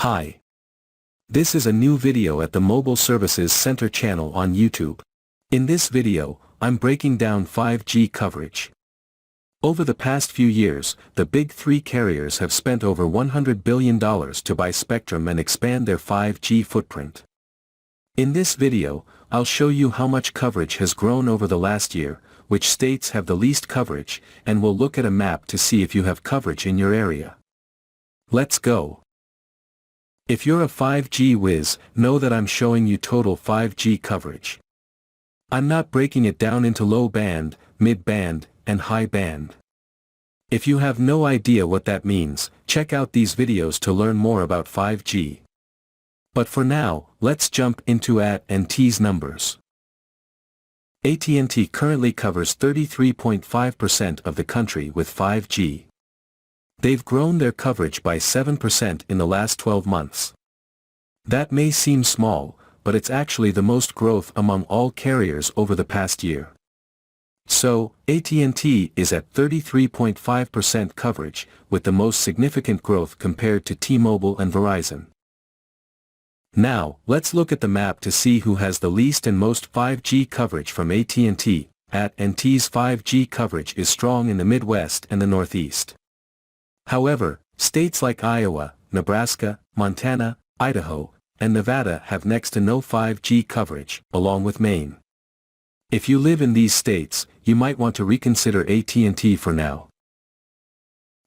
Hi. This is a new video at the Mobile Services Center channel on YouTube. In this video, I'm breaking down 5G coverage. Over the past few years, the big three carriers have spent over $100 billion to buy spectrum and expand their 5G footprint. In this video, I'll show you how much coverage has grown over the last year, which states have the least coverage, and we'll look at a map to see if you have coverage in your area. Let's go. If you're a 5G whiz, know that I'm showing you total 5G coverage. I'm not breaking it down into low band, mid band, and high band. If you have no idea what that means, check out these videos to learn more about 5G. But for now, let's jump into AT&T's numbers. AT&T currently covers 33.5% of the country with 5G. They've grown their coverage by 7% in the last 12 months. That may seem small, but it's actually the most growth among all carriers over the past year. So, AT&T is at 33.5% coverage, with the most significant growth compared to T-Mobile and Verizon. Now, let's look at the map to see who has the least and most 5G coverage from AT&T. AT&T's 5G coverage is strong in the Midwest and the Northeast. However, states like Iowa, Nebraska, Montana, Idaho, and Nevada have next to no 5G coverage, along with Maine. If you live in these states, you might want to reconsider AT&T for now.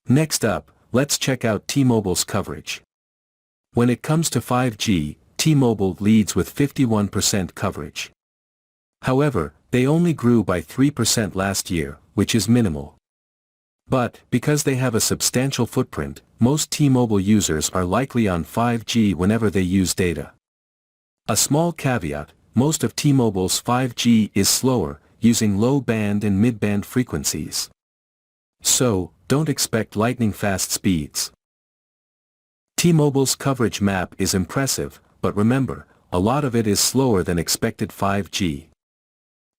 Next up, let's check out T-Mobile's coverage. When it comes to 5G, T-Mobile leads with 51% coverage. However, they only grew by 3% last year, which is minimal. But, because they have a substantial footprint, most T-Mobile users are likely on 5G whenever they use data. A small caveat, most of T-Mobile's 5G is slower, using low-band and mid-band frequencies. So, don't expect lightning-fast speeds. T-Mobile's coverage map is impressive, but remember, a lot of it is slower than expected 5G.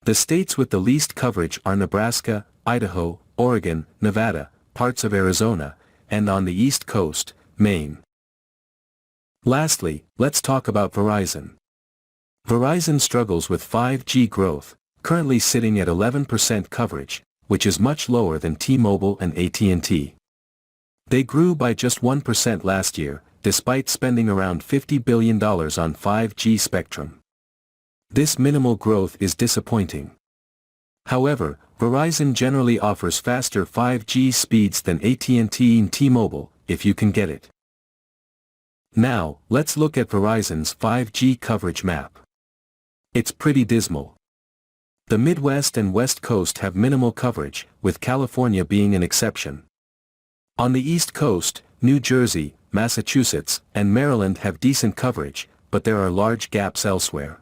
The states with the least coverage are Nebraska, Idaho, Oregon, Nevada, parts of Arizona, and on the East Coast, Maine. Lastly, let's talk about Verizon. Verizon struggles with 5G growth, currently sitting at 11% coverage, which is much lower than T-Mobile and AT&T. They grew by just 1% last year, despite spending around $50 billion on 5G spectrum. This minimal growth is disappointing. However, Verizon generally offers faster 5G speeds than AT&T and T-Mobile, if you can get it. Now, let's look at Verizon's 5G coverage map. It's pretty dismal. The Midwest and West Coast have minimal coverage, with California being an exception. On the East Coast, New Jersey, Massachusetts, and Maryland have decent coverage, but there are large gaps elsewhere.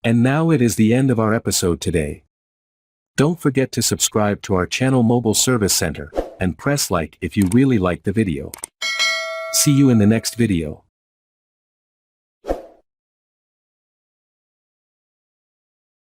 And now it is the end of our episode today. Don't forget to subscribe to our channel Mobile Service Center, and press like if you really liked the video. See you in the next video.